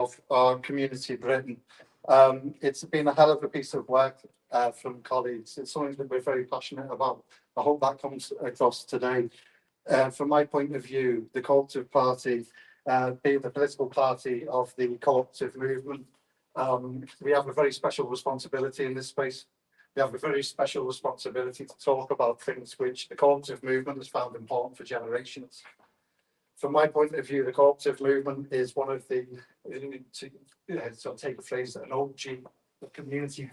of our community Britain. It's been a hell of a piece of work from colleagues. It's something that we're very passionate about. I hope that comes across today. From my point of view, the Co-operative Party, being the political party of the co-operative movement, we have a very special responsibility in this space. We have a very special responsibility to talk about things which the co-operative movement has found important for generations. From my point of view, the co-operative movement is one of the, to take a phrase, an OG, community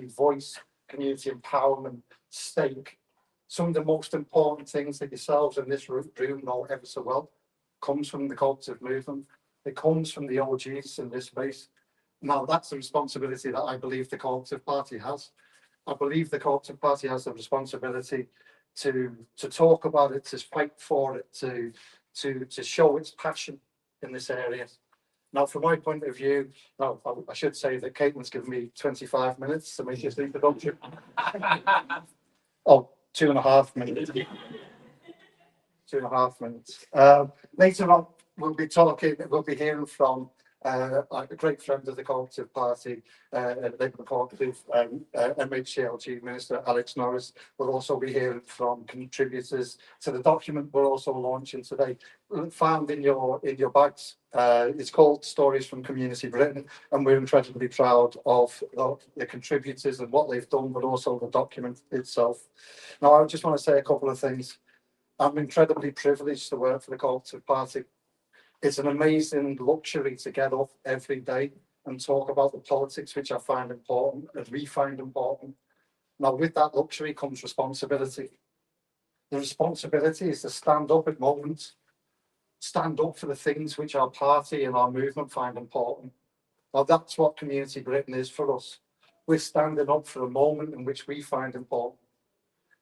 voice, community empowerment stake. Some of the most important things that yourselves in this room know ever so well comes from the co-operative movement. It comes from the OGs in this space. Now, that's a responsibility that I believe the Co-operative Party has. I believe the Co-operative Party has the responsibility to talk about it, to fight for it, to show its passion in this area. Now, from my point of view, now I should say that Caitlin's given me 25 minutes to make this introduction. Oh, 2.5 minutes. 2.5 minutes. Later on, we'll be hearing from a great friend of the Co-operative Party, Labour Co-operative, MHCLG Minister Alex Norris. We'll also be hearing from contributors to the document we're also launching today. Found in your bags, it's called Stories from Community Britain, and we're incredibly proud of the contributors and what they've done, but also the document itself. Now, I just want to say a couple of things. I'm incredibly privileged to work for the Co-operative Party. It's an amazing luxury to get up every day and talk about the politics which I find important and we find important. Now, with that luxury comes responsibility. The responsibility is to stand up at moments, stand up for the things which our party and our movement find important. Now, that's what Community Britain is for us. We're standing up for a moment in which we find important.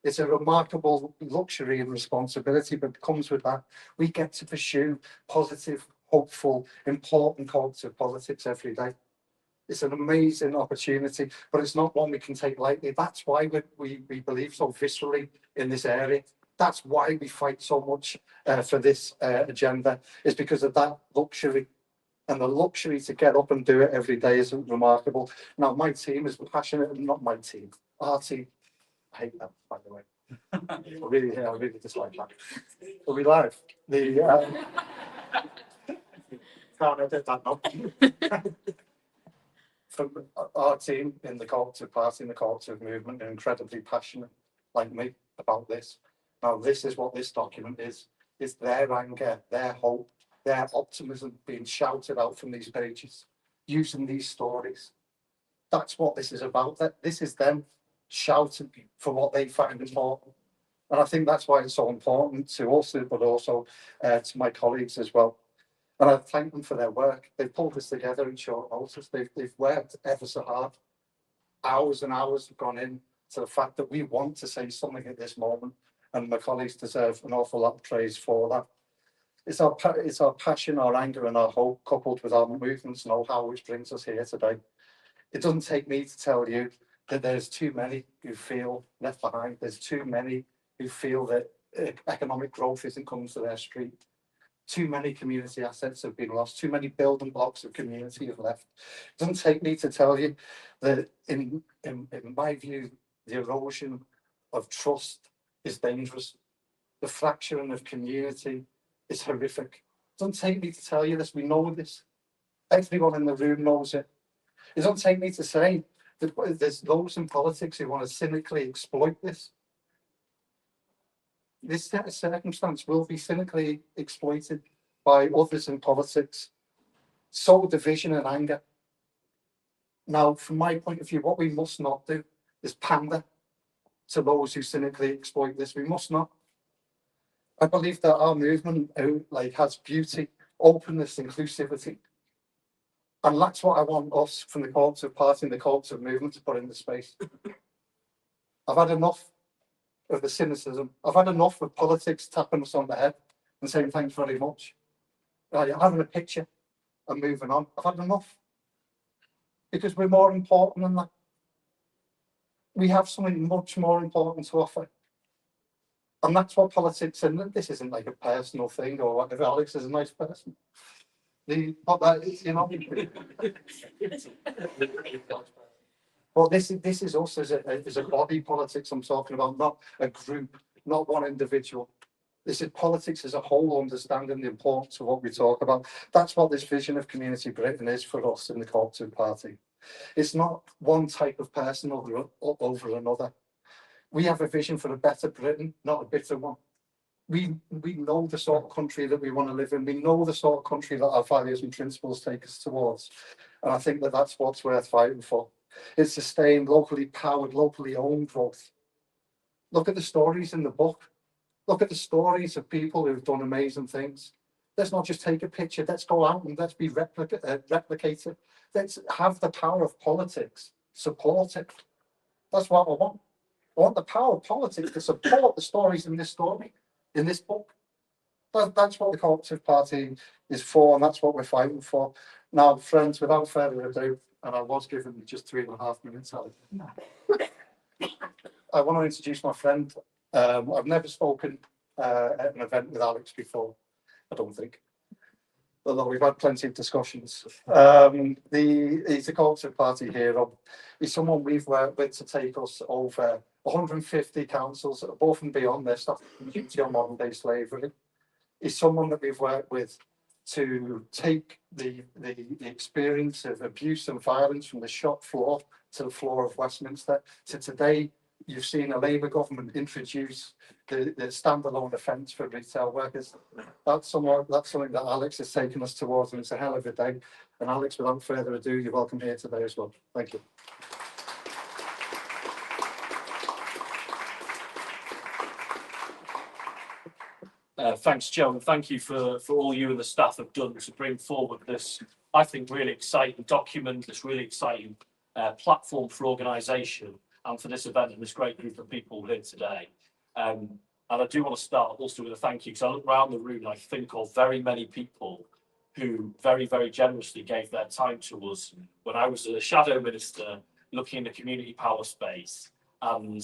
It's a remarkable luxury and responsibility, but comes with that. We get to pursue positive, hopeful, important cooperative politics every day. It's an amazing opportunity, but it's not one we can take lightly. That's why we believe so viscerally in this area. That's why we fight so much for this agenda, is because of that luxury. And the luxury to get up and do it every day is remarkable. Now, my team is passionate, not my team, our team. I hate that, by the way. I really dislike that. Are we live? Can't edit that now. From our team in the Co-operative Party and the Co-operative movement are incredibly passionate, like me, about this. Now, this is what this document is. It's their anger, their hope, their optimism being shouted out from these pages, using these stories. That's what this is about. This is them shouting for what they find important. And I think that's why it's so important to us, but also to my colleagues as well. And I thank them for their work. They've pulled this together in short notice. They've worked ever so hard. Hours and hours have gone in to the fact that we want to say something at this moment. And my colleagues deserve an awful lot of praise for that. It's our passion, our anger and our hope, coupled with our movements know-how, which brings us here today. It doesn't take me to tell you that there's too many who feel left behind. There's too many who feel that economic growth isn't coming to their street. Too many community assets have been lost. Too many building blocks of community have left. It doesn't take me to tell you that in my view, the erosion of trust is dangerous. The fracturing of community is horrific. It doesn't take me to tell you this. We know this. Everyone in the room knows it. It doesn't take me to say that there's those in politics who want to cynically exploit this. This circumstance will be cynically exploited by others in politics. Sow division and anger. Now, from my point of view, what we must not do is pander to those who cynically exploit this. We must not. I believe that our movement has beauty, openness, inclusivity. And that's what I want us from the Co-operative Party and the Co-operative movement to put into space. I've had enough of the cynicism. I've had enough of politics tapping us on the head and saying thanks very much. Having a picture and moving on. I've had enough. Because we're more important than that. We have something much more important to offer. And that's what politics is. This isn't like a personal thing or whatever. Alex is a nice person. But that, you know. But this is us as a body politics I'm talking about, not a group, not one individual. This is politics as a whole, understanding the importance of what we talk about. That's what this vision of Community Britain is for us in the Co-operative Party. It's not one type of person over another. We have a vision for a better Britain, not a bitter one. We know the sort of country that we want to live in. We know the sort of country that our values and principles take us towards. And I think that that's what's worth fighting for. It's sustained, locally powered, locally owned growth. Look at the stories in the book. Look at the stories of people who've done amazing things. Let's not just take a picture. Let's go out and let's be replicated. Let's have the power of politics. Support it. That's what I want. I want the power of politics to support the stories in this story, in this book. That's what the Co-operative Party is for, and that's what we're fighting for. Now, friends, without further ado, and I was given just 3.5 minutes out. I want to introduce my friend. I've never spoken at an event with Alex before, I don't think. Although we've had plenty of discussions. He's a Co-operative Party hero. He's someone we've worked with to take us over 150 councils above and beyond their stuff on modern day slavery. He's someone that we've worked with to take the experience of abuse and violence from the shop floor to the floor of Westminster to today. You've seen a Labour government introduce the standalone offence for retail workers. That's something that Alex has taken us towards, and it's a hell of a day. And Alex, without further ado, you're welcome here today as well. Thank you. Thanks, Joe, and thank you for all you and the staff have done to bring forward this, I think, really exciting document, this really exciting platform for organisation and for this event and this great group of people here today. And I do want to start also with a thank you, because I look around the room and I think of very many people who very, very generously gave their time to us when I was a shadow minister looking in the community power space. And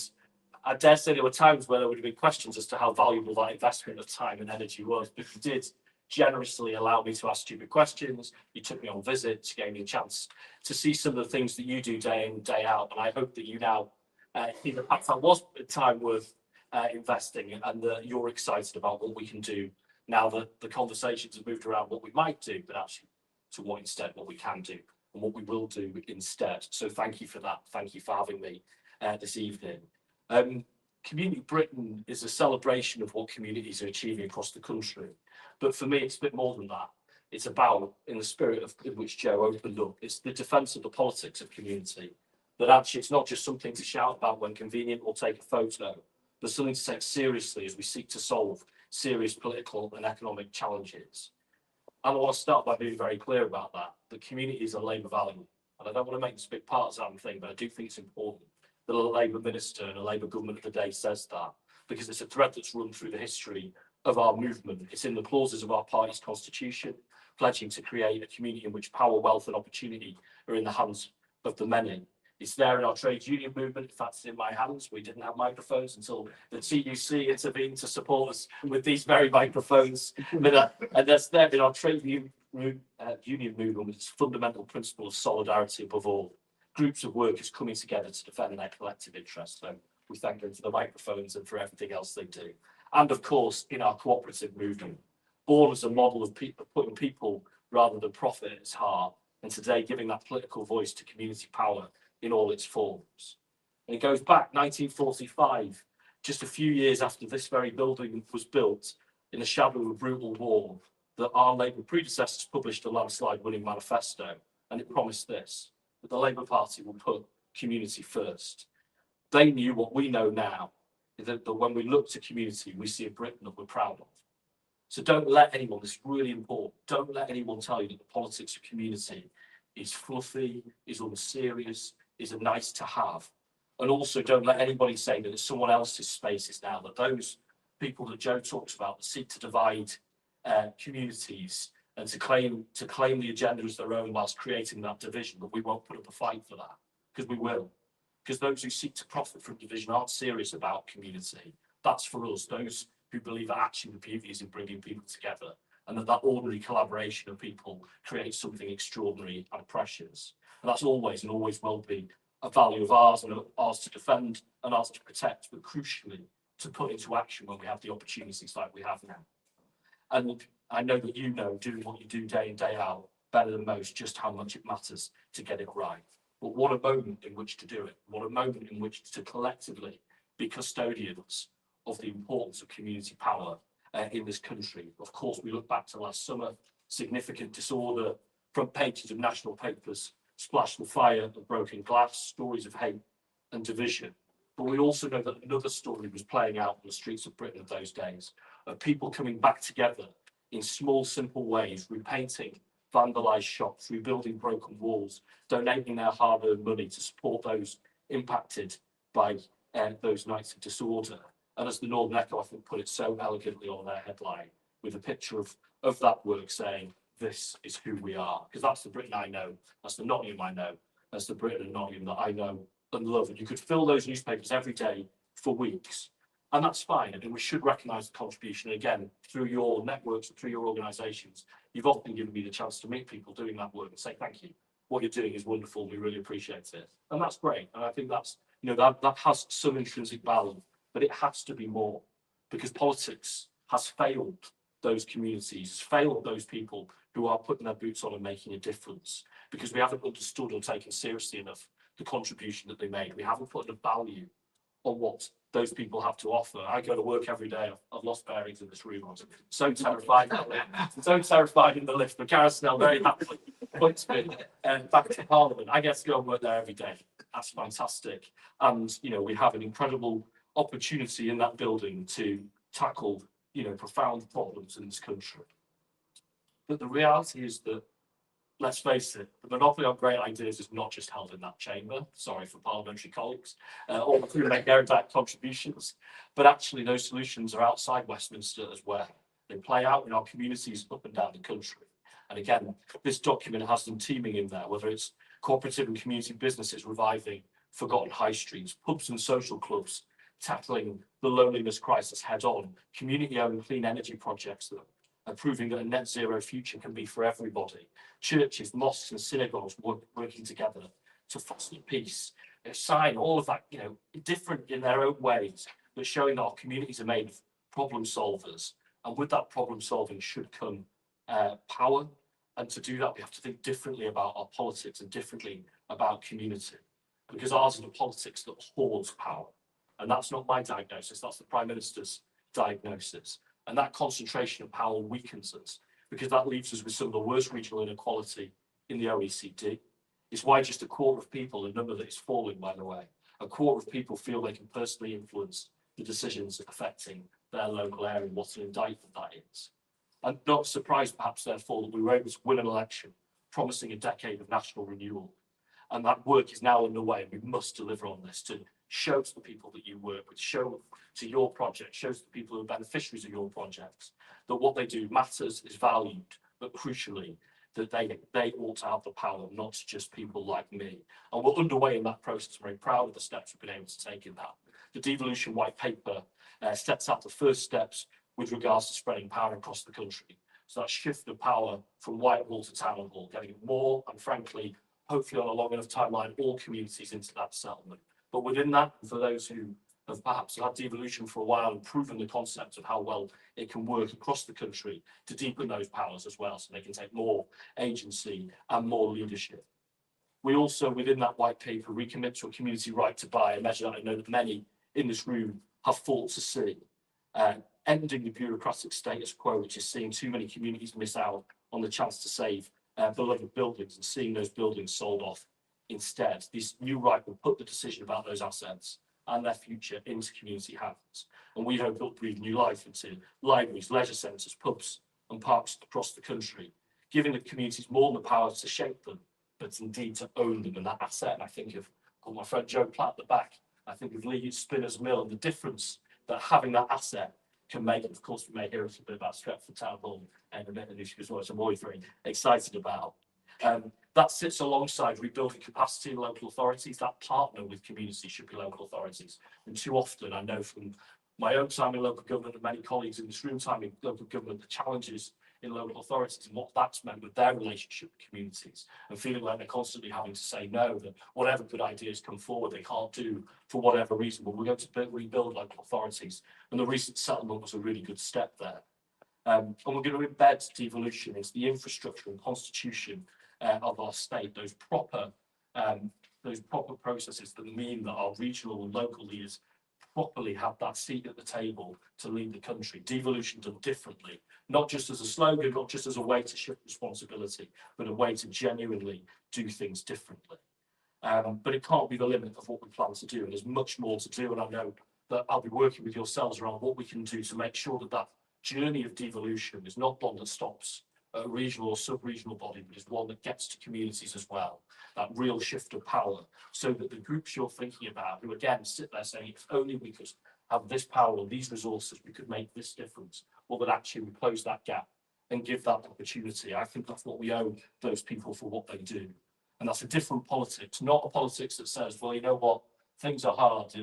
I dare say there were times where there would have been questions as to how valuable that investment of time and energy was, but you did generously allow me to ask stupid questions. You took me on visits, gave me a chance to see some of the things that you do day in, day out. And I hope that you now, perhaps that was a time worth investing, and that you're excited about what we can do now that the conversations have moved around what we might do, but actually to what we can do and what we will do instead. So thank you for that. Thank you for having me this evening. Community Britain is a celebration of what communities are achieving across the country. But for me, it's a bit more than that. It's about, in the spirit of in which Joe opened up, it's the defence of the politics of community. That actually it's not just something to shout about when convenient or take a photo, but something to take seriously as we seek to solve serious political and economic challenges. And I want to start by being very clear about that. The community is a Labour value. And I don't want to make this a big partisan thing, but I do think it's important that a Labour minister and a Labour government of the day says that, because it's a thread that's run through the history of our movement. It's in the clauses of our party's constitution, pledging to create a community in which power, wealth and opportunity are in the hands of the many. It's there in our trade union movement. In fact, it's in my hands. We didn't have microphones until the TUC intervened to support us with these very microphones. And that's there in our trade union movement with its fundamental principle of solidarity above all. Groups of workers coming together to defend their collective interests. So we thank them for the microphones and for everything else they do. And of course, in our cooperative movement, born as a model of people, putting people rather than profit at its heart, and today giving that political voice to community power in all its forms. And it goes back 1945, just a few years after this very building was built in the shadow of a brutal war, that our Labour predecessors published a landslide winning manifesto, and it promised this: that the Labour Party will put community first. They knew what we know now, that when we look to community, we see a Britain that we're proud of. So don't let anyone, this is really important, don't let anyone tell you that the politics of community is fluffy, is unserious, is a nice to have. And also don't let anybody say that it's someone else's spaces now, that those people that Joe talks about that seek to divide communities and to claim the agenda as their own whilst creating that division, but we won't put up a fight for that, because we will. Because those who seek to profit from division aren't serious about community. That's for us, those who believe that actually the beauty is in bringing people together. and that ordinary collaboration of people creates something extraordinary and precious. And that's always and always will be a value of ours, and ours to defend and ours to protect, but crucially to put into action when we have the opportunities like we have now. And I know that you know, doing what you do day in, day out, better than most, just how much it matters to get it right. But what a moment in which to do it. What a moment in which to collectively be custodians of the importance of community power in this country. Of course, we look back to last summer, significant disorder, front pages of national papers, splashed with fire and broken glass, stories of hate and division. But we also know that another story was playing out on the streets of Britain of those days, of people coming back together in small, simple ways, repainting vandalised shops, rebuilding broken walls, donating their hard-earned money to support those impacted by those nights of disorder. And as the Northern Echo, I think, put it so elegantly on their headline, with a picture of that work saying, "This is who we are." Because that's the Britain I know, that's the Nottingham I know, that's the Britain and Nottingham that I know and love. And you could fill those newspapers every day for weeks. And that's fine. And we should recognise the contribution. And again, through your networks and through your organisations, you've often given me the chance to meet people doing that work and say, thank you. What you're doing is wonderful. We really appreciate it. And that's great. And I think that's, that has some intrinsic value, but it has to be more, because politics has failed those communities, failed those people who are putting their boots on and making a difference, because we haven't understood or taken seriously enough the contribution that they made. We haven't put enough value on what those people have to offer. I go to work every day. I've lost bearings in this room. I'm so terrified. So terrified in the lift. But Gareth Snell very happily points me back to Parliament. I get to go and work there every day. That's fantastic. And we have an incredible opportunity in that building to tackle profound problems in this country. But the reality is that, let's face it, the monopoly on great ideas is not just held in that chamber. Sorry for parliamentary colleagues, all who make their direct contributions, but actually those solutions are outside Westminster as well. They play out in our communities up and down the country. And again, this document has them teaming in there, whether it's cooperative and community businesses reviving forgotten high streets, pubs and social clubs tackling the loneliness crisis head on, community-owned clean energy projects that are proving that a net zero future can be for everybody. Churches, mosques and synagogues working together to foster peace, a sign, all of that, different in their own ways, but showing that our communities are made of problem solvers. And with that problem solving should come power. And to do that, we have to think differently about our politics and differently about community, because ours is a politics that hoards power. And that's not my diagnosis, that's the Prime Minister's diagnosis. And that concentration of power weakens us, because that leaves us with some of the worst regional inequality in the OECD. It's why just a quarter of people, a number that is falling, by the way, a quarter of people feel they can personally influence the decisions affecting their local area, what an indictment that is. I'm not surprised, perhaps, therefore, that we were able to win an election promising a decade of national renewal. And that work is now underway, and we must deliver on this to show to the people that you work with, show to your project, shows to the people who are beneficiaries of your projects, that what they do matters, is valued, but crucially, that they ought to have the power, not just people like me. And we're underway in that process. I'm very proud of the steps we've been able to take in that. The devolution white paper sets out the first steps with regards to spreading power across the country. So that shift of power from Whitehall to Town Hall, getting more, and frankly, hopefully on a long enough timeline, all communities into that settlement. But within that, for those who have perhaps had devolution for a while and proven the concept of how well it can work across the country, to deepen those powers as well, so they can take more agency and more leadership. We also, within that white paper, recommit to a community right to buy, a measure that I know that many in this room have fought to see, ending the bureaucratic status quo, which is seeing too many communities miss out on the chance to save beloved buildings and seeing those buildings sold off instead. This new right will put the decision about those assets and their future into community hands. And we hope it'll breathe new life into libraries, leisure centres, pubs and parks across the country, giving the communities more than the power to shape them, but indeed to own them. And that asset, and I think of my friend Joe Platt at the back, I think of Lee Spinner's Mill and the difference that having that asset can make. And of course, we may hear a little bit about Stretford Town Hall and a bit of as well, which I'm always very excited about. That sits alongside rebuilding capacity in local authorities. That partner with communities should be local authorities. And too often, I know from my own time in local government and many colleagues in this room time in local government, the challenges in local authorities and what that's meant with their relationship with communities, and feeling like they're constantly having to say no, that whatever good ideas come forward they can't do for whatever reason. But we're going to rebuild local authorities, and the recent settlement was a really good step there. And we're going to embed devolution into the infrastructure and constitution of our state, those proper processes that mean that our regional and local leaders properly have that seat at the table to lead the country. Devolution done differently, not just as a slogan, not just as a way to shift responsibility, but a way to genuinely do things differently. But it can't be the limit of what we plan to do, and there's much more to do, and I know that I'll be working with yourselves around what we can do to make sure that that journey of devolution is not one that stops at a regional or sub-regional body, but is one that gets to communities as well. That real shift of power, so that the groups you're thinking about, who again sit there saying, if only we could have this power or these resources, we could make this difference, or that actually we close that gap and give that opportunity. I think that's what we owe those people for what they do. And that's a different politics, not a politics that says, well, you know what, things are hard.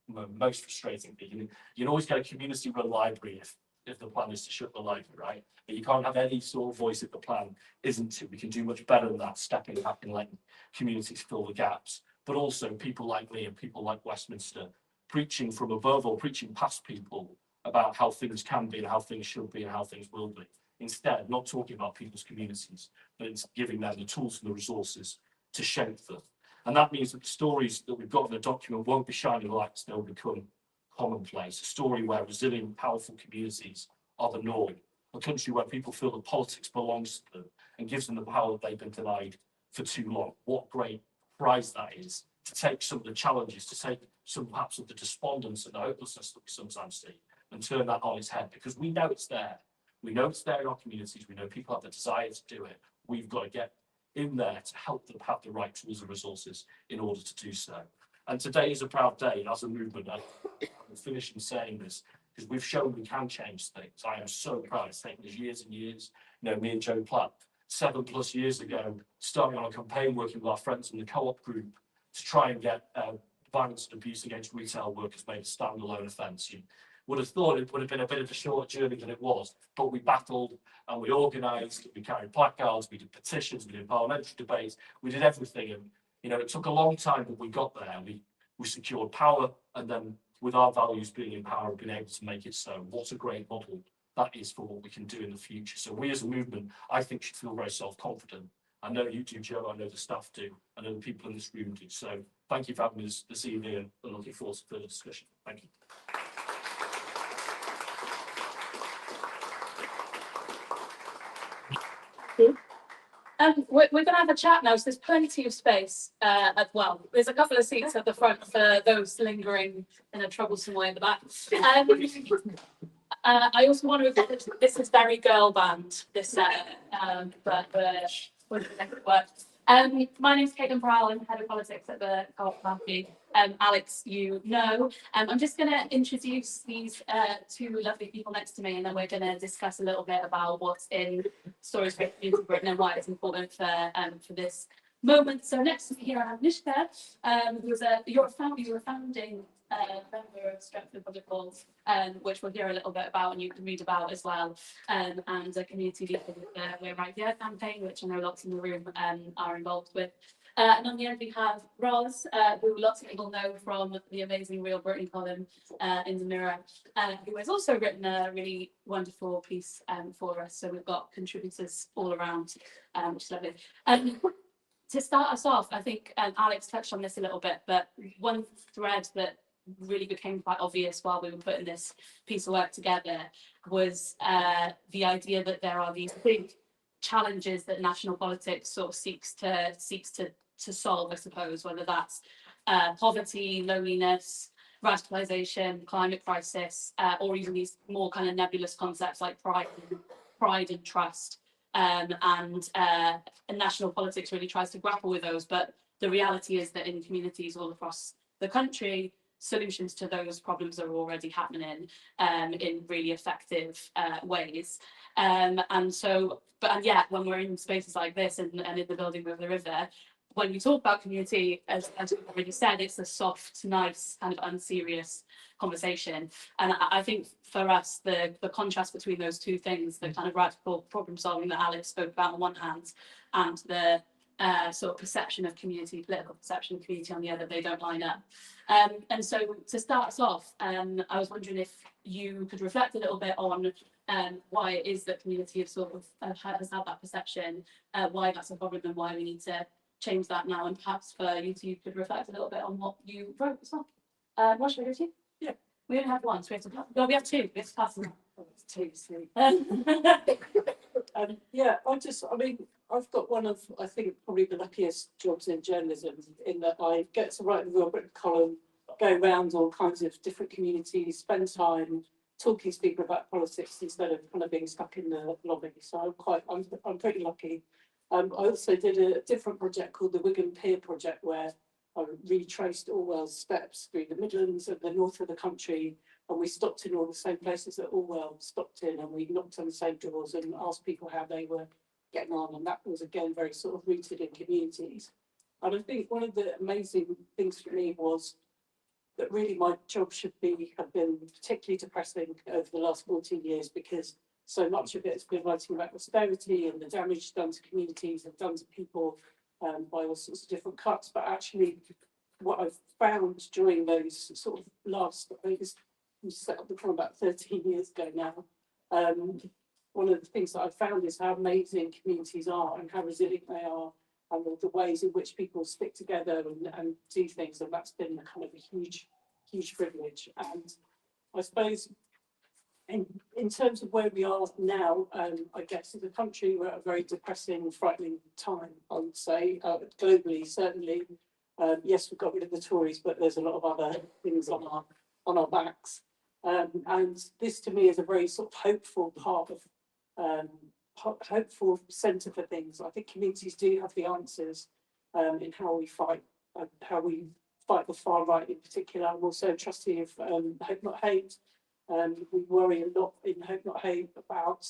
Most frustrating thing, you can always get a community-run library if the plan is to shut the library, right? But you can't have any sort of voice if the plan isn't to. We can do much better than that, stepping back and letting communities fill the gaps. But also people like me and people like Westminster preaching from above or preaching past people about how things can be and how things should be and how things will be. Instead, not talking about people's communities, but it's giving them the tools and the resources to shape them. And that means that the stories that we've got in the document won't be shining lights, they'll become commonplace. A story where resilient, powerful communities are the norm. A country where people feel that politics belongs to them and gives them the power that they've been denied for too long. What great prize that is, to take some of the challenges, to take some perhaps of the despondence and the hopelessness that we sometimes see and turn that on its head, because we know it's there. We know it's there in our communities. We know people have the desire to do it. We've got to get in there to help them have the right tools and resources in order to do so. And today is a proud day, and as a movement, I'm finishing saying this, because we've shown we can change things. I am so proud. It's taken us years and years. You know, me and Joe Platt, 7+ years ago, starting on a campaign working with our friends in the Co-op group to try and get violence and abuse against retail workers made a standalone offence. You would have thought it would have been a bit of a shorter journey than it was, but we battled and we organised, we carried placards, we did petitions, we did parliamentary debates, we did everything. And you know, it took a long time, but we got there. We secured power, and then with our values being in power, we've been able to make it so. What a great model that is for what we can do in the future. So we as a movement, I think, should feel very self-confident. I know you do, Joe, I know the staff do, I know the people in this room do. So thank you for having me this evening, and I'm looking forward to further discussion. Thank you. We're going to have a chat now, so there's plenty of space as well. There's a couple of seats at the front for those lingering in a troublesome way in the back. I also want to acknowledge that this is very girl band, this but we're going to make it work. My name is Caitlin Prowl, I'm head of politics at the Co-op Party. Alex, you know. I'm just going to introduce these two lovely people next to me, and then we're going to discuss a little bit about what's in Stories for Community Britain and why it's important for this moment. So next to me here I have Nishka, who was you were a founding member of Stratford Public Schools, which we'll hear a little bit about and you can read about as well, and a community leader with the We're Right Here campaign, which I know lots in the room are involved with. And on the end we have Roz, who lots of people know from the amazing Real Britain column in the Mirror, who has also written a really wonderful piece for us. So we've got contributors all around, which is lovely. To start us off, I think Alex touched on this a little bit, but one thread that really became quite obvious while we were putting this piece of work together was the idea that there are these big challenges that national politics sort of seeks to solve, I suppose, whether that's poverty, loneliness, radicalisation, climate crisis, or even these more kind of nebulous concepts like pride and trust. And national politics really tries to grapple with those, but the reality is that in communities all across the country, solutions to those problems are already happening in really effective ways. And yet when we're in spaces like this and in the building with the river, when we talk about community, as you already said, it's a soft, nice, kind of unserious conversation. And I think for us, the contrast between those two things, the kind of radical problem solving that Alex spoke about on one hand, and the sort of perception of community, political perception of community on the other, they don't line up. And so to start us off, I was wondering if you could reflect a little bit on why it is that community have sort of has had that perception, why that's a problem and why we need to change that now, and perhaps for you two could reflect a little bit on what you wrote as well. What should I go to? Yeah. We only have one, so we have to. No, we have two. We have to pass them. It's too sweet. Yeah, I mean, I've got one of, I think, probably the luckiest jobs in journalism, in that I get to write a Real Britain column, go around all kinds of different communities, spend time talking to people about politics instead of kind of being stuck in the lobby. So I'm pretty lucky. I also did a different project called the Wigan Peer Project, where I retraced Orwell's steps through the Midlands and the north of the country, and we stopped in all the same places that Orwell stopped in, and we knocked on the same doors and asked people how they were getting on, and that was again very sort of rooted in communities. And I think one of the amazing things for me was that really my job have been particularly depressing over the last 14 years, because so much of it has been writing about austerity and the damage done to communities and done to people by all sorts of different cuts. But actually, what I've found during those sort of last, I think we set up the program about 13 years ago now, one of the things that I've found is how amazing communities are and how resilient they are, and the ways in which people stick together and do things. And that's been kind of a huge privilege. And I suppose in terms of where we are now, I guess as a country, we're at a very depressing, frightening time, I would say, globally, certainly. Yes, we've got rid of the Tories, but there's a lot of other things on our backs. And this to me is a very sort of hopeful part of hopeful centre for things. I think communities do have the answers in how we fight the far right in particular. I'm also a trustee of Hope Not Hate. We worry a lot in Hope Not Hate about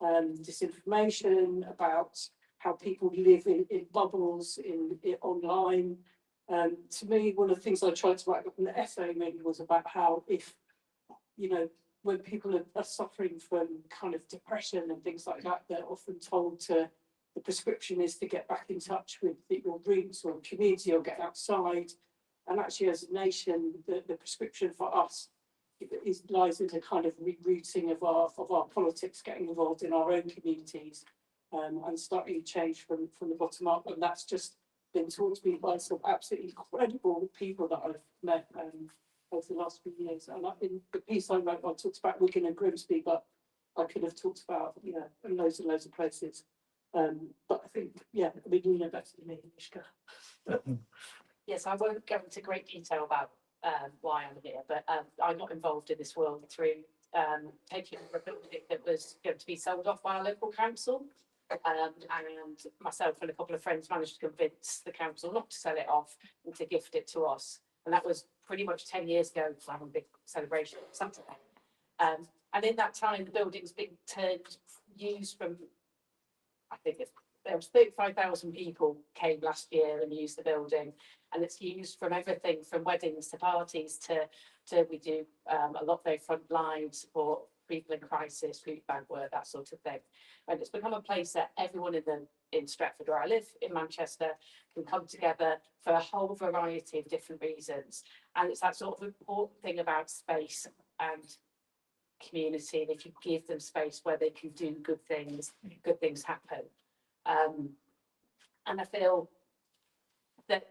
disinformation, about how people live in bubbles in online. To me, one of the things I tried to write up in the essay maybe was about how, if when people are suffering from kind of depression and things like that, they're often told the prescription is to get back in touch with your roots or community or get outside. And actually, as a nation, the prescription for us lies in a kind of rerouting of our politics, getting involved in our own communities, and starting to change from the bottom up. And that's just been taught to me by some absolutely incredible people that I've met over the last few years. And in the piece I wrote, I talked about Wigan and Grimsby, but I could have talked about loads and loads of places. But I think, I mean, you know better than me, Mishka. Yes, I won't go into great detail about why I'm here, but I got involved in this world through taking over a building that was going to be sold off by a local council. And myself and a couple of friends managed to convince the council not to sell it off and to gift it to us. And that was pretty much 10 years ago, so having a big celebration or something. And in that time, the building's been used from, I think there was 35,000 people came last year and used the building, and it's used from everything from weddings to parties to we do a lot of frontline support, people in crisis, food bank work, that sort of thing. And it's become a place that everyone in Stretford, where I live in Manchester, can come together for a whole variety of different reasons. And it's that sort of important thing about space and community, and if you give them space where they can do good things happen. And I feel that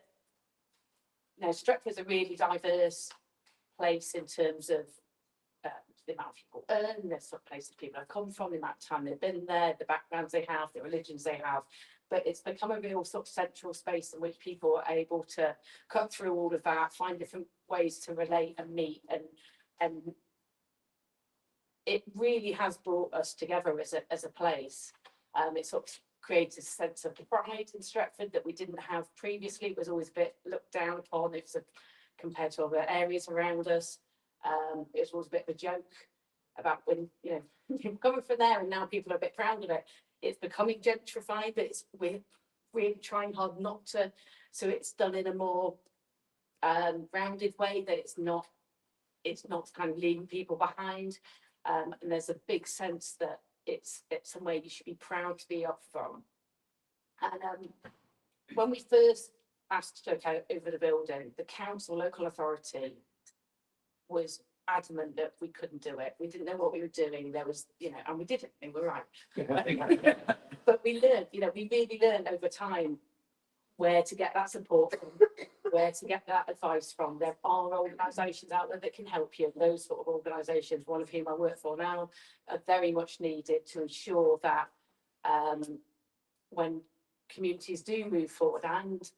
Stretford's a really diverse place in terms of the amount of people earn, the sort of places people have come from, the amount of time they've been there, the backgrounds they have, the religions they have. But it's become a real sort of central space in which people are able to cut through all of that, find different ways to relate and meet, and it really has brought us together as a place. It sort of creates a sense of pride in Stretford that we didn't have previously. It was always a bit looked down upon compared to other areas around us. It was always a bit of a joke about when you're coming from there, and now people are a bit proud of it. It's becoming gentrified, but we're really trying hard not to, so it's done in a more rounded way, that it's not kind of leaving people behind. And there's a big sense that it's somewhere you should be proud to be up from. And when we first asked to look over the building, the council, local authority, was adamant that we couldn't do it. We didn't know what we were doing. There was, and we did it, and we're right. But we learned, we really learned over time where to get that support from, where to get that advice from. There are organisations out there that can help you. Those sort of organisations, one of whom I work for now, are very much needed to ensure that when communities do move forward and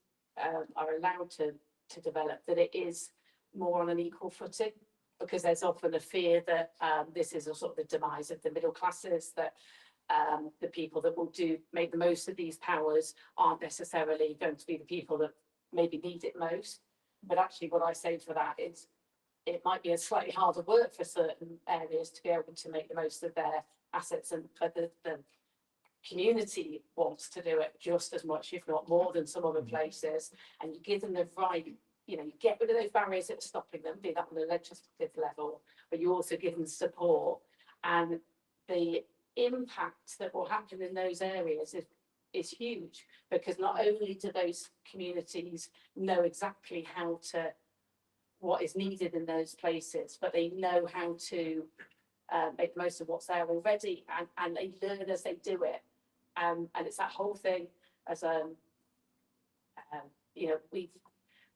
are allowed to develop, that it is more on an equal footing, because there's often a fear that this is a sort of the demise of the middle classes, that the people that will make the most of these powers aren't necessarily going to be the people that maybe need it most. But actually what I say for that is it might be a slightly harder work for certain areas to be able to make the most of their assets, but the community wants to do it just as much, if not more, than some other places. And you give them the right, you get rid of those barriers that are stopping them, be that on a legislative level, but you also give them support. And the impact that will happen in those areas is huge, because not only do those communities know exactly what is needed in those places, but they know how to make the most of what's there already, and they learn as they do it. And it's that whole thing, as we've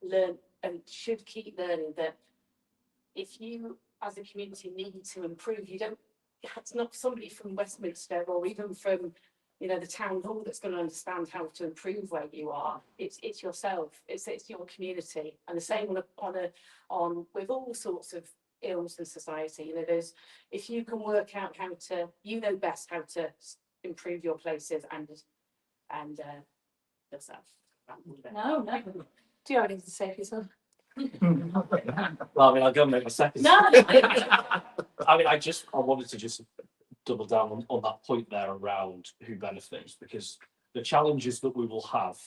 learned and should keep learning, that if you as a community need to improve, it's not somebody from Westminster or even from the town hall that's going to understand how to improve where you are. It's yourself, it's your community. And the same on with all sorts of ills in society. There's, if you can work out how to, best how to improve your places and yourself. No. Do you have anything to say for yourself? Well, I'll go and make my second. No. I wanted to just double down on that point there around who benefits, because the challenges that we will have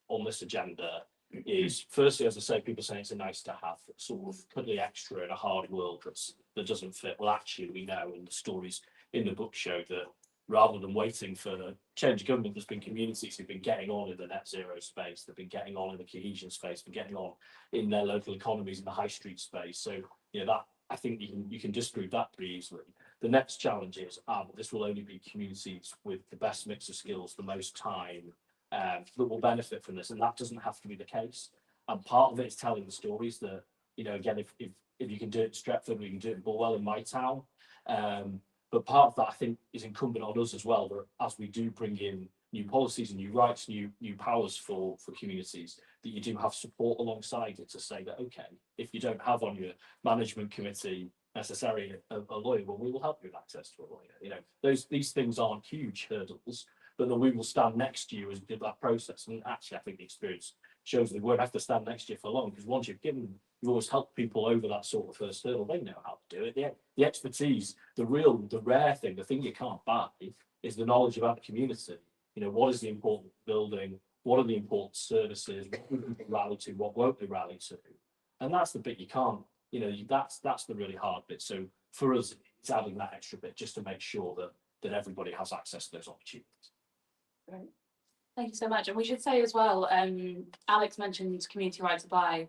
on this agenda is, firstly, as I say, people saying it's a nice to have, sort of totally extra in a hard world that doesn't fit. Well, actually, we know, and the stories in the book show, that rather than waiting for change of government, there's been communities who've been getting on in the net zero space, they've been getting on in the cohesion space, been getting on in their local economies in the high street space. So that, I think you can disprove that pretty easily. The next challenge is this will only be communities with the best mix of skills, the most time, that will benefit from this, and that doesn't have to be the case. And part of it is telling the stories that, again, if you can do it in Stretford, we can do it in Bulwell, in my town. But part of that, I think, is incumbent on us as well, that as we do bring in new policies and new rights, new powers for communities, that you do have support alongside it to say that, okay, if you don't have on your management committee necessarily a lawyer, well, we will help you with access to a lawyer. These things aren't huge hurdles, but then we will stand next to you as we did that process. And actually, I think the experience shows that we won't have to stand next to you for long, because once you've always helped people over that sort of first hurdle. They know how to do it. The expertise, the rare thing, the thing you can't buy, is the knowledge about the community. What is the important building? What are the important services? What will people rally to? What won't they rally to? And that's the bit you can't. That's the really hard bit. So for us, it's adding that extra bit just to make sure that everybody has access to those opportunities. Right. Thank you so much. And we should say as well, Alex mentioned community right to buy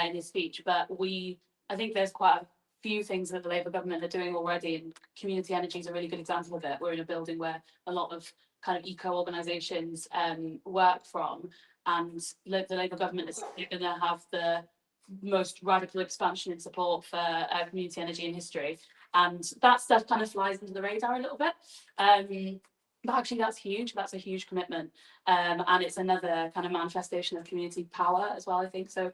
in his speech, but I think there's quite a few things that the Labour government are doing already, and community energy is a really good example of it. We're in a building where a lot of kind of eco organisations work from, and the Labour government is going to have the most radical expansion in support for community energy in history, and that stuff kind of flies under the radar a little bit. But actually, that's huge. That's a huge commitment, and it's another kind of manifestation of community power as well, I think. So,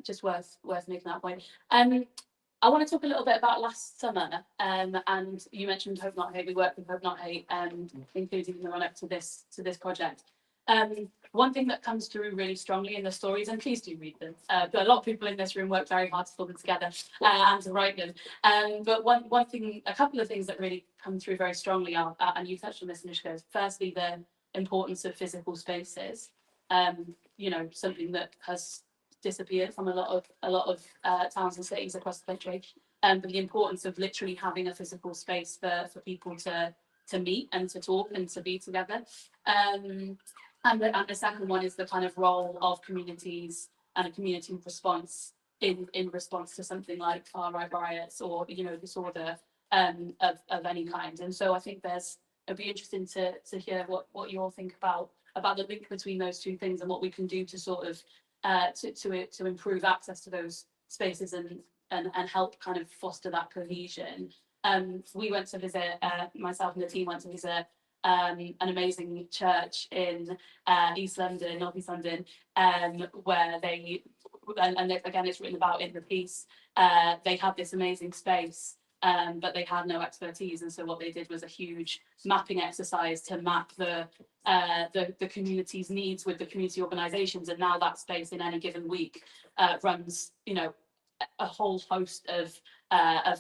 just worth making that point. I want to talk a little bit about last summer, and you mentioned Hope Not Hate. We worked with Hope Not Hate, including in the run up to this project. One thing that comes through really strongly in the stories, and please do read them, but a lot of people in this room work very hard to pull them together and to write them. But one thing, a couple of things that really come through very strongly are, and you touched on this, Anushka, is firstly importance of physical spaces. You know, something that has disappeared from a lot of towns and cities across the country. But the importance of literally having a physical space for people to meet and to talk and to be together. And the second one is the kind of role of communities and a community response in response to something like far-right riots or, you know, disorder of any kind. And so I think it'd be interesting to hear what you all think about the link between those two things and what we can do to sort of to improve access to those spaces and help kind of foster that cohesion. We went to visit, myself and the team went to visit an amazing church in East London, North East London, where they, and again it's written about in the piece, they had this amazing space, but they had no expertise, and so what they did was a huge mapping exercise to map the community's needs with the community organisations, and now that space in any given week runs, you know, a whole host of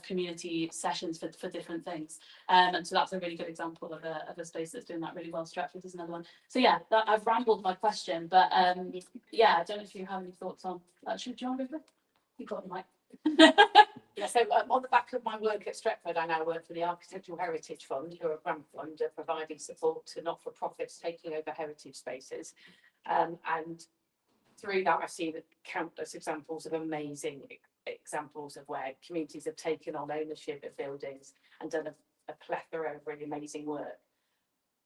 community sessions for different things, and so that's a really good example of a space that's doing that really well. Stratford is another one. So yeah, I've rambled my question, but yeah, I don't know if you have any thoughts on that. Should John go for it? You got the mic. Yeah, so on the back of my work at Stretford, I now work for the Architectural Heritage Fund, who are a grant fund providing support to not-for-profits taking over heritage spaces. And through that, I've seen countless examples of amazing examples of where communities have taken on ownership of buildings and done a plethora of really amazing work.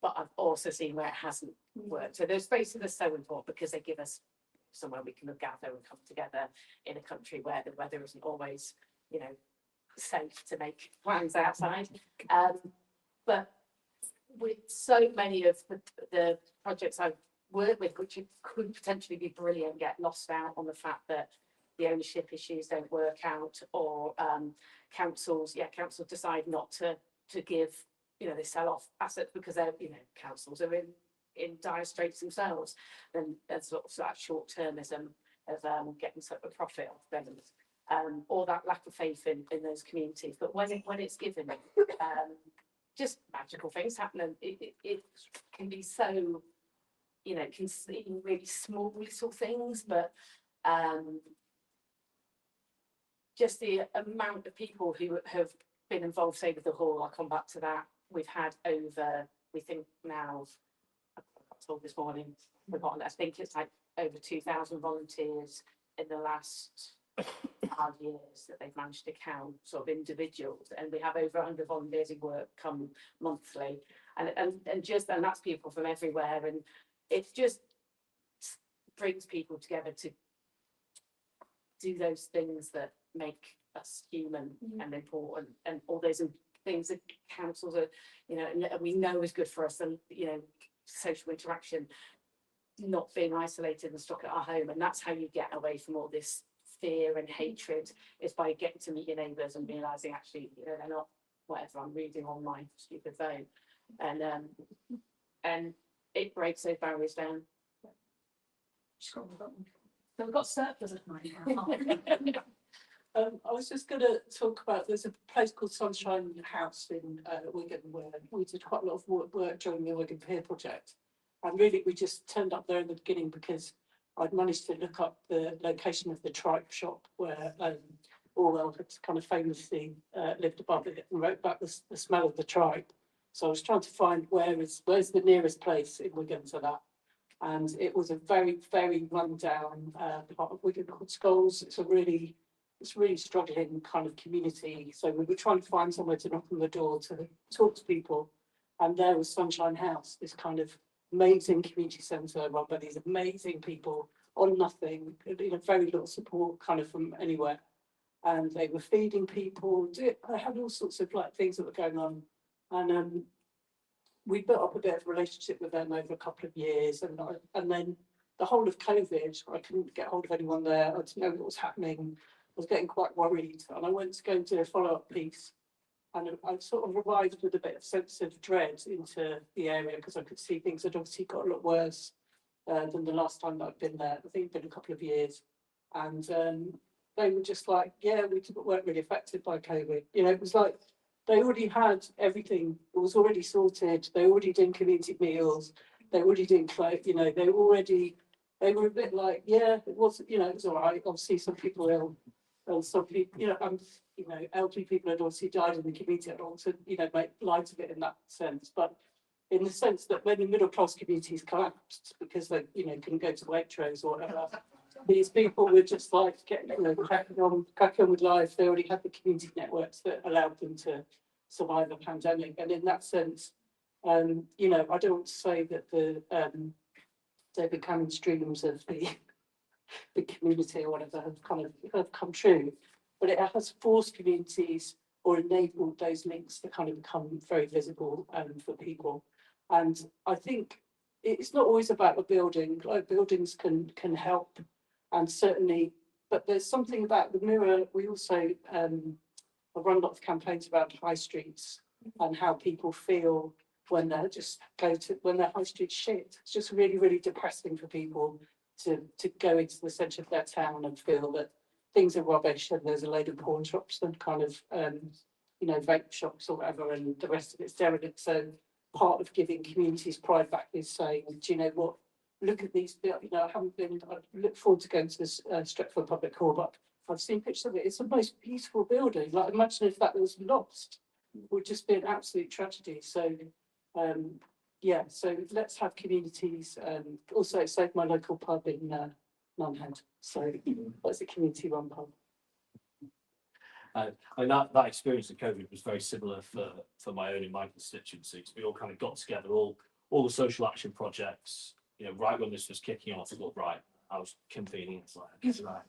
But I've also seen where it hasn't worked. So those spaces are so important because they give us somewhere we can gather and come together in a country where the weather isn't always, you know, safe to make plans outside. But with so many of the projects I've worked with, which could potentially be brilliant, get lost out on the fact that the ownership issues don't work out, or councils decide not to give, you know, they sell off assets because they're, you know, councils are in dire straits themselves. Then there's sort of that short-termism of getting sort of a profit off them, or that lack of faith in those communities. But when it's given, just magical things happen, and it can be so, you know, it can seem really small little things, but just the amount of people who have been involved, say with the hall, I'll come back to that. We've had over, we think now, I got told this morning, forgotten, I think it's like over 2,000 volunteers in the last 5 years that they've managed to count, sort of individuals, and we have over 100 volunteers who work come monthly, and that's people from everywhere, and it just brings people together to do those things that make us human and important, and all those things that councils are, you know, and we know is good for us, and, you know, social interaction, not being isolated and stuck at our home. And that's how you get away from all this fear and hatred, is by getting to meet your neighbours and realising actually, you know, they're not whatever I'm reading on my stupid phone, and it breaks those barriers down. So we've got surplus of money. I was just going to talk about, there's a place called Sunshine House in Wigan, where we did quite a lot of work during the Wigan Pier project. And really, we just turned up there in the beginning because I'd managed to look up the location of the tripe shop where Orwell had kind of famously lived above it and wrote about the smell of the tripe. So I was trying to find where's the nearest place in Wigan to that. And it was a very, very run-down part of Wigan called Skulls. It's really struggling kind of community. So we were trying to find somewhere to knock on the door to talk to people. And there was Sunshine House, this kind of amazing community centre run by these amazing people on nothing, you know, very little support kind of from anywhere. And they were feeding people. I had all sorts of like things that were going on. And we built up a bit of a relationship with them over a couple of years. And then the whole of COVID, I couldn't get hold of anyone there. I didn't know what was happening. I was getting quite worried. And I went to go and do a follow-up piece. And I sort of arrived with a bit of sense of dread into the area because I could see things had obviously got a lot worse than the last time that I'd been there. I think it'd been a couple of years. And they were just like, yeah, we weren't really affected by COVID. You know, it was like they already had everything. It was already sorted. They already did community meals. they're already doing you know, they were a bit like, yeah, it was, you know, it was all right. Obviously, some people ill, and some people, you know, elderly people had obviously died in the community. I don't want to, you know, make light of it in that sense, but in the sense that when the middle class communities collapsed because they, you know, couldn't go to Waitrose or whatever, these people were just like getting, you know, cracking on with life. They already had the community networks that allowed them to survive a pandemic, and in that sense, you know, I don't want to say that they're becoming streams of the community or whatever have come true, but it has forced communities or enabled those links to kind of become very visible for people. And I think it's not always about a building. Like buildings can help, and certainly, but there's something about the mirror. We also I've run a lot of campaigns about high streets and how people feel when they just when their high street shit. It's just really, really depressing for people to go into the centre of their town and feel that things are rubbish and there's a load of pawn shops and kind of you know, vape shops or whatever, and the rest of it's derelict. So part of giving communities pride back is saying, do you know what? Look at these. You know, I look forward to going to this Stretford Public Hall, but I've seen pictures of it. It's the most beautiful building. Like, imagine if that was lost, it would just be an absolute tragedy. So, yeah. So let's have communities. Also, it's like my local pub in Nunhead. So that's a community-run pub. I mean, that experience of COVID was very similar for my own in my constituency. We all kind of got together, all the social action projects, you know, right when this was kicking off. I thought, right, I was convening. It's like, right.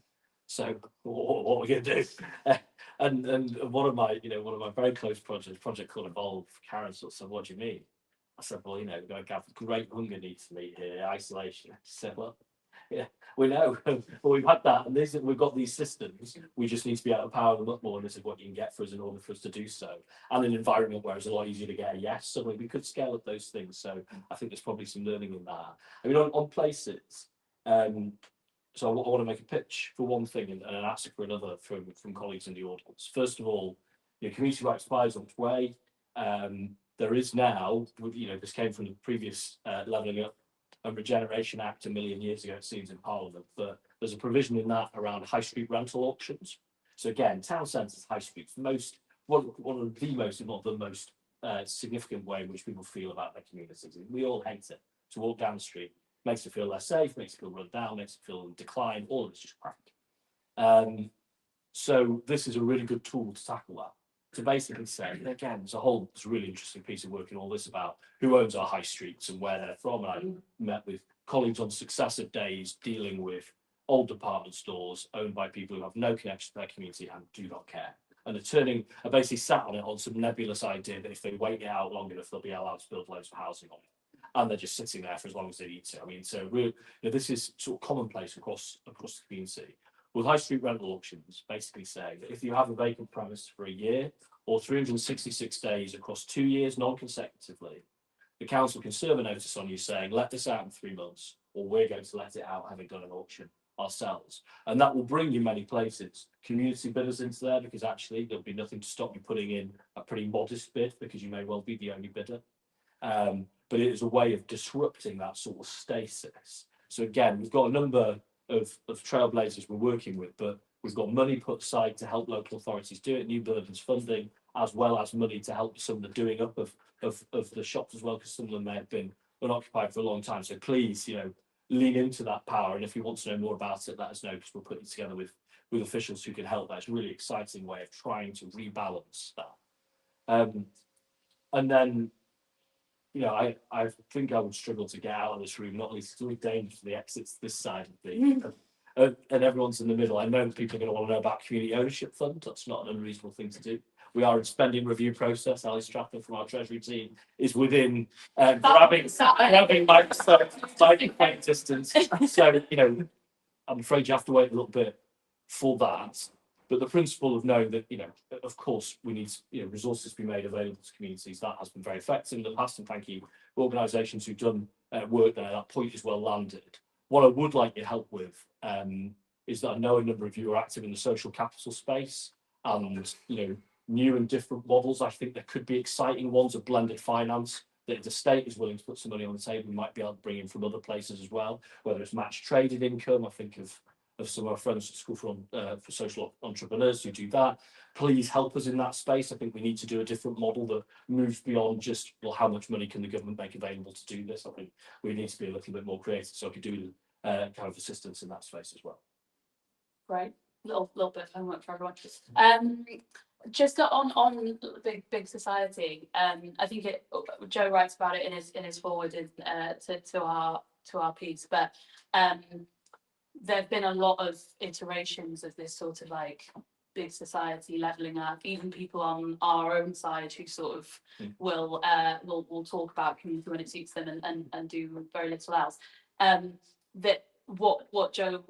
So what are we going to do? And one of my very close projects, a project called Evolve, Karen sort of said, "What do you mean?" I said, "Well, you know, we're going to have great hunger needs to meet here, isolation." She said, "Well, yeah, we know, but we've had that, and we've got these systems. We just need to be able to power them up more, and this is what you can get for us in order for us to do so. And an environment where it's a lot easier to get a yes, so we could scale up those things. So I think there's probably some learning in that. I mean, on places, so I want to make a pitch for one thing and an ask for another from colleagues in the audience. First of all, you know, community rights applies on its way. There is now, you know, this came from the previous Levelling Up and Regeneration Act a million years ago, it seems, in Parliament, but there's a provision in that around high street rental auctions. So again, town centres, high streets, one of the most, if not the most significant way in which people feel about their communities. We all hate it to walk down the street. Makes it feel less safe, makes it feel run down, makes it feel in decline, all of it's just crap. So this is a really good tool to tackle that. To basically say, again, there's a really interesting piece of work in all this about who owns our high streets and where they're from. And I met with colleagues on successive days dealing with old department stores owned by people who have no connection to their community and do not care. And I basically sat on it on some nebulous idea that if they wait it out long enough, they'll be allowed to build loads of housing on it. And they're just sitting there for as long as they need to. I mean, so really, you know, this is sort of commonplace across the community. With high street rental auctions, basically saying that if you have a vacant premise for a year or 366 days across 2 years non-consecutively, the council can serve a notice on you saying, let this out in 3 months, or we're going to let it out having done an auction ourselves. And that will bring you many places. Community bidders into there, because actually there'll be nothing to stop you putting in a pretty modest bid, because you may well be the only bidder. But it is a way of disrupting that sort of stasis. So again, we've got a number of trailblazers we're working with, but we've got money put aside to help local authorities do it, new burdens funding, as well as money to help some of the doing up of the shops as well, because some of them may have been unoccupied for a long time. So please, you know, lean into that power. And if you want to know more about it, let us know, because we'll put it together with officials who can help. That's a really exciting way of trying to rebalance that. And then, you know, I think I would struggle to get out of this room, not least through danger to the exits this side of the and everyone's in the middle. I know people are going to want to know about community ownership fund. That's not an unreasonable thing to do. We are in spending review process. Ali Stratton from our treasury team is within grabbing microphone distance. So, you know, I'm afraid you have to wait a little bit for that. But the principle of knowing that, you know, of course, we need, you know, resources to be made available to communities, that has been very effective in the past. And thank you, organisations who've done work there. That point is well landed. What I would like your help with is that I know a number of you are active in the social capital space, and, you know, new and different models. I think there could be exciting ones of blended finance, that if the state is willing to put some money on the table, we might be able to bring in from other places as well, whether it's match traded income. I think of some of our friends at School for Social Entrepreneurs who do that. Please help us in that space. I think we need to do a different model that moves beyond just, well, how much money can the government make available to do this? I think we need to be a little bit more creative, so I could do kind of assistance in that space as well. Right, little bit of homework for everyone. Just on big society. I think Joe writes about it in his forward to our piece, but there have been a lot of iterations of this sort of like big society leveling up. Even people on our own side who sort of will talk about community when it suits them and do very little else. That what Joe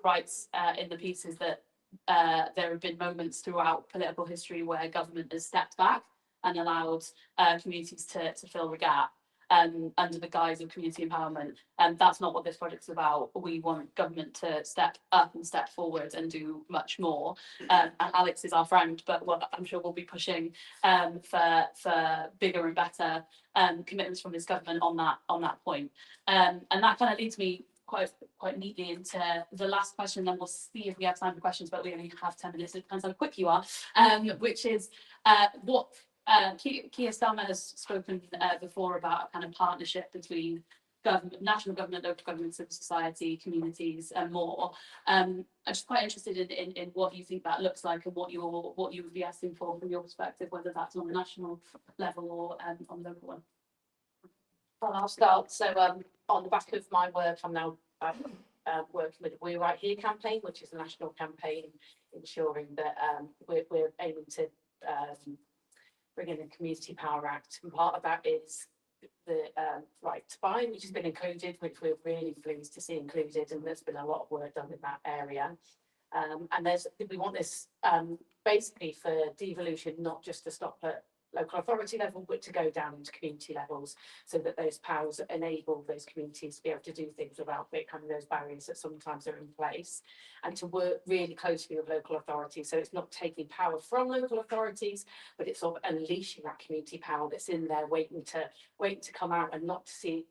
writes in the piece is that there have been moments throughout political history where government has stepped back and allowed communities to fill the gap under the guise of community empowerment. And that's not what this project's about. We want government to step up and step forward and do much more. And Alex is our friend, but I'm sure we'll be pushing for bigger and better commitments from this government on that point. And that kind of leads me quite neatly into the last question, then we'll see if we have time for questions, but we only have 10 minutes, it depends how quick you are, which is what Keir Starmer has spoken before about a kind of partnership between government, national government, local government, civil society, communities, and more. I'm just quite interested in what you think that looks like and what you would be asking for from your perspective, whether that's on the national level or on the local one. Well, I'll start. So on the back of my work, I'm now working with the We're Right Here campaign, which is a national campaign ensuring that we're aiming to bring in the Community Power Act. And part of that is the right to buy, which has been included, which we're really pleased to see included. And there's been a lot of work done in that area. And we want this basically for devolution, not just to stop at local authority level, but to go down into community levels, so that those powers enable those communities to be able to do things without having those barriers that sometimes are in place, and to work really closely with local authorities. So it's not taking power from local authorities, but it's sort of unleashing that community power that's in there waiting to come out, and not to see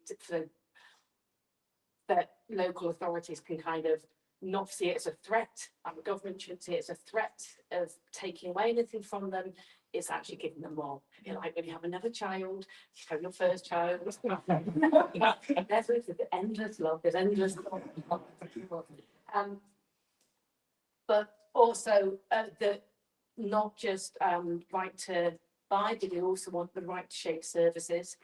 that local authorities can kind of not see it as a threat, and the government shouldn't see it as a threat of taking away anything from them. It's actually giving them more. Like when you have another child, you have your first child. There's endless love. There's endless love. But also the not just right to buy, but you also want the right to shape services.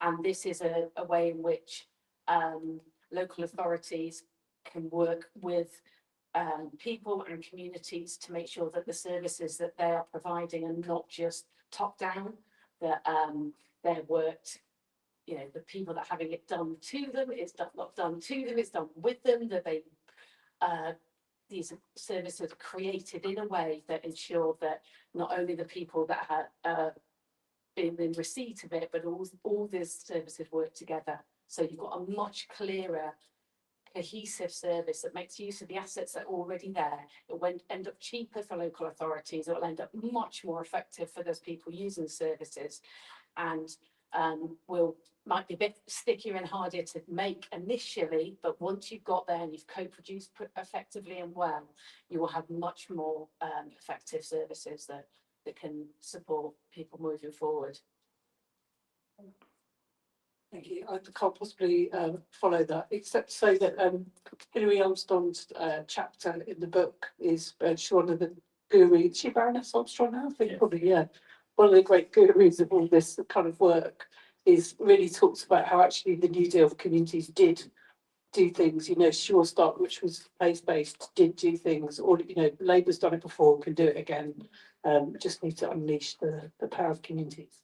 And this is a way in which local authorities can work with people and communities to make sure that the services that they are providing are not just top down, that they're worked, the people that are having it done to them, it's not done to them, it's done with them, that they these services are created in a way that ensure that not only the people that have been in receipt of it, but all these services work together. So you've got a much clearer, cohesive service that makes use of the assets that are already there. It will end up cheaper for local authorities. It will end up much more effective for those people using the services, and might be a bit stickier and harder to make initially, but once you've got there and you've co-produced effectively and well, you will have much more effective services that can support people moving forward. Thank you. I can't possibly follow that, except to say that Hilary Armstrong's chapter in the book is one of the gurus. Is she Baroness Armstrong now? I think probably, yeah. One of the great gurus of all this kind of work is really talks about how actually the New Deal for communities did do things. Sure Start, which was place-based, did do things. Or Labour's done it before, can do it again. Just need to unleash the power of communities.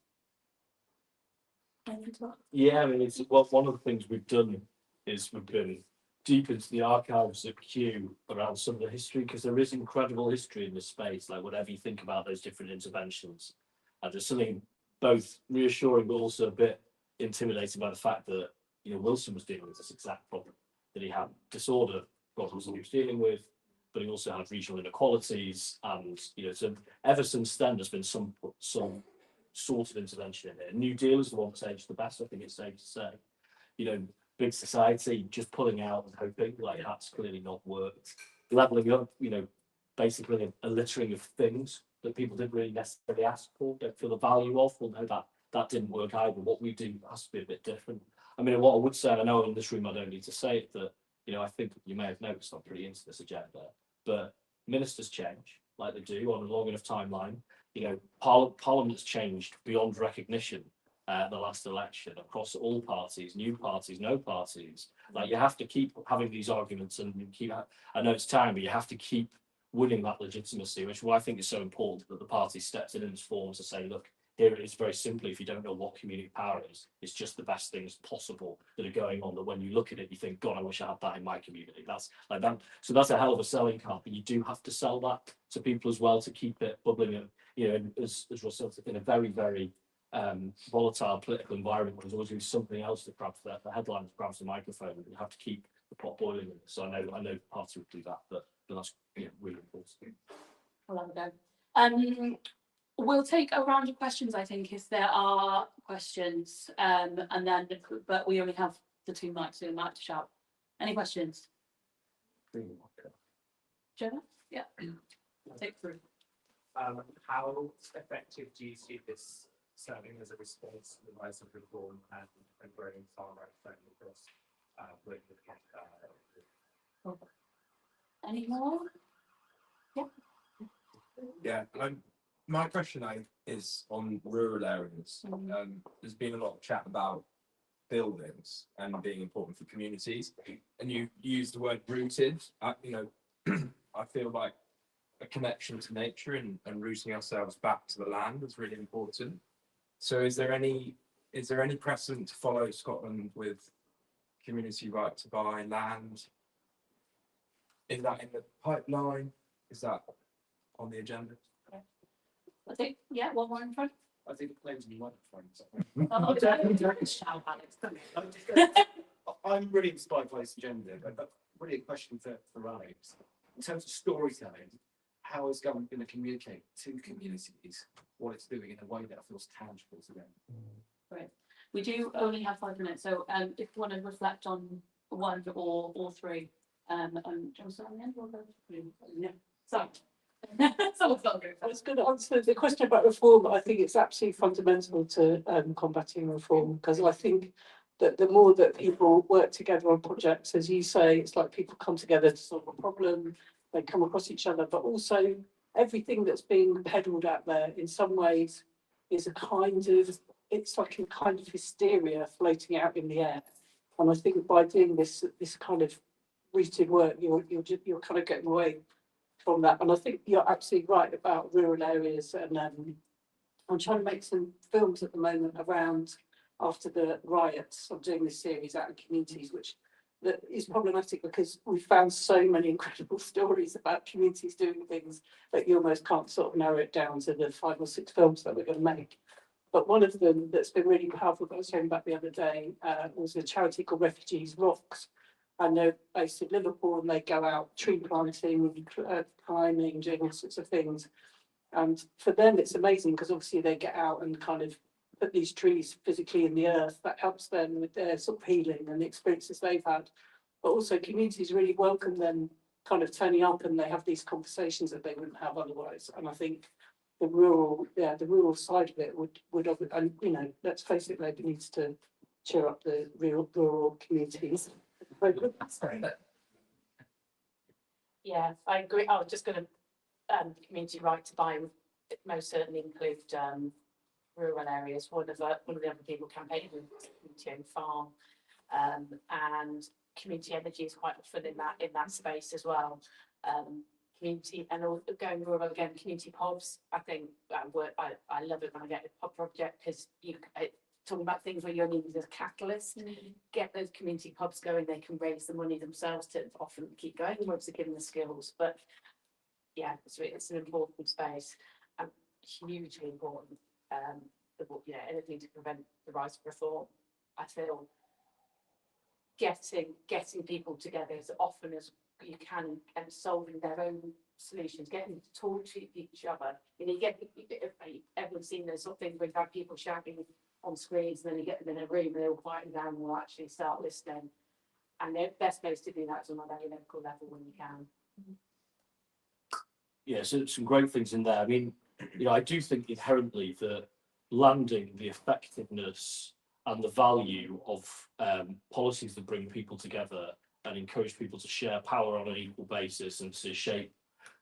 Yeah, I mean, it's one of the things we've done is we've been deep into the archives of Kew around some of the history, because there is incredible history in this space, like whatever you think about those different interventions. And there's something both reassuring but also a bit intimidating by the fact that Wilson was dealing with this exact problem, that he had disorder problems that he was dealing with, but he also had regional inequalities, and so ever since then there's been some sort of intervention in here. New Deal is the one that's aged the best, I think it's safe to say. You know, big society just pulling out and hoping, like that's clearly not worked. Levelling up, you know, basically a littering of things that people didn't really necessarily ask for, don't feel the value of. Well, no, that didn't work either. What we do has to be a bit different. I mean, what I would say, and I know in this room I don't need to say it, that, you know, I think you may have noticed I'm pretty into this agenda, but ministers change like they do on a long enough timeline. You know, Parliament's changed beyond recognition the last election across all parties, new parties, no parties. Like you have to keep having these arguments and keep. I know it's time, but you have to keep winning that legitimacy, which is why I think is so important that the party steps in its forms to say, look, here it is very simply, if you don't know what community power is, it's just the best things possible that are going on, that when you look at it, you think, God, I wish I had that in my community. That's like that. So that's a hell of a selling card, but you do have to sell that to people as well to keep it bubbling. And, you know, as Russell said, in a very, very volatile political environment, there's always going to be something else that grabs the headlines, grabs the microphone, and you have to keep the pot boiling. So I know the party would do that, but that's really important. I'll have a go. We'll take a round of questions, I think, if there are questions, and then, but we only have the 2 mics, so we might have to shout. Any questions? Gemma? Yeah. Take 3. How effective do you see this serving as a response to the rise of reform and growing far right trend across political? Any more? Yeah, my question is on rural areas. There's been a lot of chat about buildings and being important for communities, and you use the word rooted. You know, I feel like a connection to nature and rooting ourselves back to the land is really important. So is there any precedent to follow Scotland with community right to buy land? Is that in the pipeline? Is that on the agenda? I think, yeah, one more in front. I think the claims you might find Shout, Alex. I'm really inspired by this agenda, but really a question for Alex. In terms of storytelling, how is government going to communicate to communities what it's doing in a way that feels tangible to them? Great. We do only have 5 minutes, so if you want to reflect on 1 or all 3, do you want to start on the end? Or yeah. Sorry. Someone's got to go I first. was going to answer the question about reform. I think it's absolutely fundamental to combating reform, because I think that the more that people work together on projects, as you say, it's like people come together to solve a problem, they come across each other, but also everything that's being peddled out there in some ways is a kind of, it's like a kind of hysteria floating out in the air. And I think by doing this kind of rooted work, you're kind of getting away from that. And I think you're absolutely right about rural areas. And I'm trying to make some films at the moment around after the riots. I'm doing this series out in communities, which that is problematic because we found so many incredible stories about communities doing things that you almost can't sort of narrow it down to the 5 or 6 films that we're going to make. But one of them that's been really powerful, that I was hearing about the other day, was a charity called Refugees Rocks. And they're based in Liverpool, and they go out tree planting, climbing, doing all sorts of things. And for them, it's amazing because obviously they get out and kind of put these trees physically in the earth. That helps them with their sort of healing and the experiences they've had. But also communities really welcome them kind of turning up, and they have these conversations that they wouldn't have otherwise. And I think the rural side of it would, and you know, let's face it, Labour needs to cheer up the rural communities. Yeah, I agree. I was just going to community right to buy would most certainly include rural areas. One of the other people campaigning with community owned farm, and community energy is quite often in that space as well. Community and all, going rural again, community pubs. I think I love it when I get a pub project, because you talking about things where you're needed as a catalyst. Get those community pubs going, they can raise the money themselves to often keep going once they're given the skills. But yeah, it's an important space and hugely important. Anything to prevent the rise of reform. I feel getting people together as often as you can and solving their own solutions, getting them to talk to each other. You know, everyone's seen those sort of things where you've had people shouting on screens, and then you get them in a room and they'll quieten down and will actually start listening. And the best place to do that is on a very local level when you can. Yeah, so some great things in there. I mean, you know, I do think inherently that landing the effectiveness and the value of policies that bring people together and encourage people to share power on an equal basis and to shape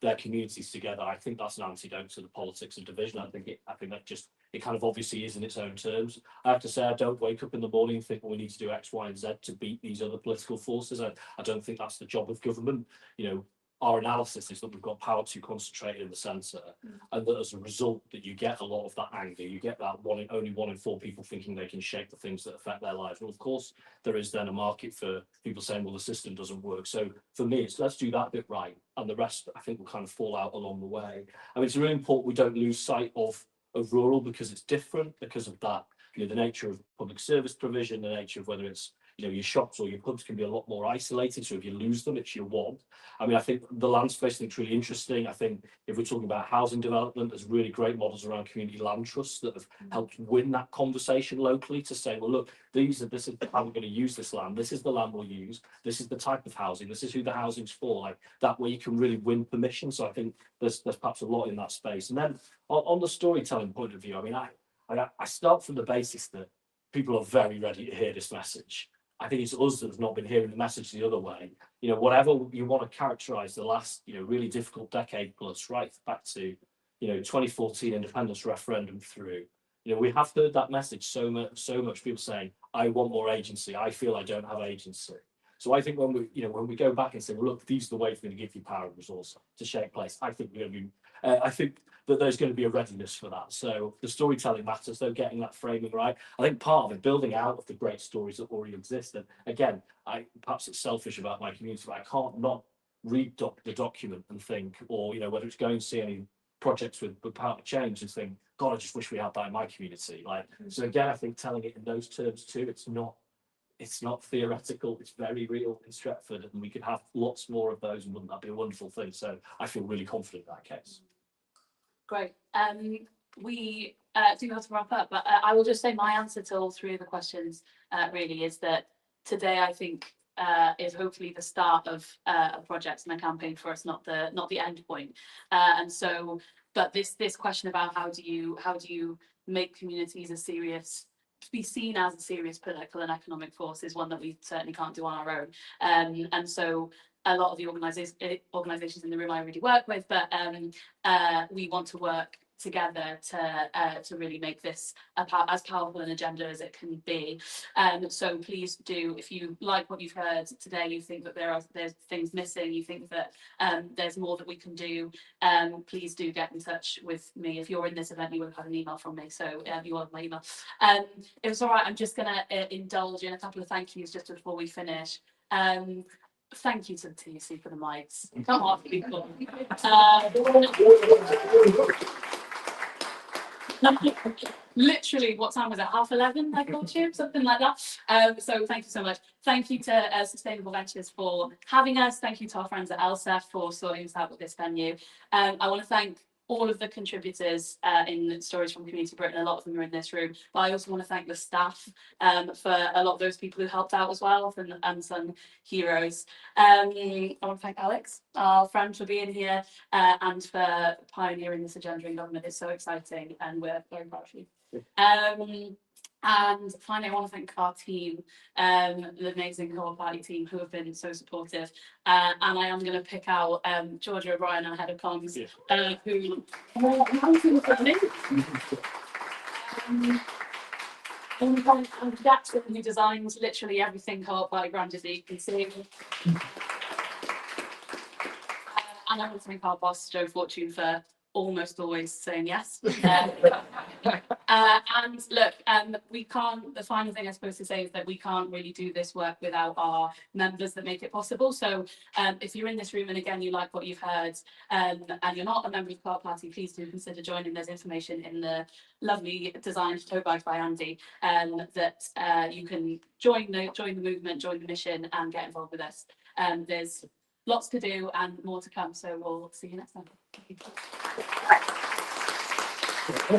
their communities together, I think that's an antidote to the politics of division. I think that just, it kind of obviously is in its own terms. I have to say, I don't wake up in the morning and think, well, we need to do X, Y, and Z to beat these other political forces. I don't think that's the job of government. You know, our analysis is that we've got power too concentrated in the centre, and that as a result that you get a lot of that anger, you get that only 1 in 4 people thinking they can shape the things that affect their lives. Well, of course, there is then a market for people saying, well, the system doesn't work. So for me, it's let's do that bit right, and the rest I think will kind of fall out along the way. I mean, it's really important we don't lose sight of rural, because it's different because of that, you know, the nature of public service provision, the nature of whether it's, you know, your shops or your pubs can be a lot more isolated. So if you lose them, it's your one. I mean, I think the land space thing's really interesting. I think if we're talking about housing development, there's really great models around community land trusts that have helped win that conversation locally to say, well, look, this is how we're going to use this land. This is the land we'll use. This is the type of housing. This is who the housing's for. Like that way you can really win permission. So I think there's perhaps a lot in that space. And then on the storytelling point of view, I mean, I start from the basis that people are very ready to hear this message. I think it's us that have not been hearing the message the other way. You know, whatever you want to characterize the last, you know, really difficult decade plus, right back to, you know, 2014 independence referendum through, you know, we have heard that message so much people saying, I want more agency. I feel I don't have agency. So I think when we go back and say, well, look, these are the ways we're going to give you power and resource to shape place, I think we're going to be, I think that there's going to be a readiness for that. So the storytelling matters, though, getting that framing right. I think part of it, building out of the great stories that already exist. And again, perhaps it's selfish about my community, but I can't not read the document and think, or, you know, whether it's going to see any projects with power to change and think, God, I just wish we had that in my community. Like, so again, I think telling it in those terms too, it's not theoretical, it's very real in Stretford, and we could have lots more of those, and wouldn't that be a wonderful thing? So I feel really confident in that case. Great. We do have to wrap up, but I will just say my answer to all 3 of the questions really is that today I think is hopefully the start of a project and a campaign for us, not the end point. And so, but this question about how do you make communities be seen as a serious political and economic force is one that we certainly can't do on our own. And so a lot of the organisations in the room I really work with, but we want to work together to really make this as powerful an agenda as it can be. So please do, if you like what you've heard today, you think that there's things missing, you think that there's more that we can do, please do get in touch with me. If you're in this event, you would have had an email from me, so you will have my email. If it's all right, I'm just going to indulge in a couple of thank yous just before we finish. Thank you to the TUC for the mics. Come on, people. Literally, what time was it? 11:30, I got you, something like that. So thank you so much. Thank you to Sustainable Ventures for having us. Thank you to our friends at LSEF for sorting us out with this venue. I want to thank all of the contributors in Stories from Community Britain. A lot of them are in this room, but I also want to thank the staff for a lot of those people who helped out as well, and unsung heroes. I want to thank Alex, our friend, for being here and for pioneering this agenda in government. It's so exciting, and we're very proud of you. And finally, I want to thank our team, the amazing Co-op team who have been so supportive. And I am going to pick out Georgia O'Brien, our head of comms, who that's who designed literally everything Co-op branded that you can see. And I want to thank our boss, Joe Fortune, for almost always saying yes. And look, we can't, the final thing I suppose to say is that we can't really do this work without our members that make it possible. So if you're in this room and again, you like what you've heard, and you're not a member of the Co-op Party, please do consider joining. There's information in the lovely designed tote bag by Andy, that you can join the movement, join the mission and get involved with us. There's lots to do and more to come. So we'll see you next time.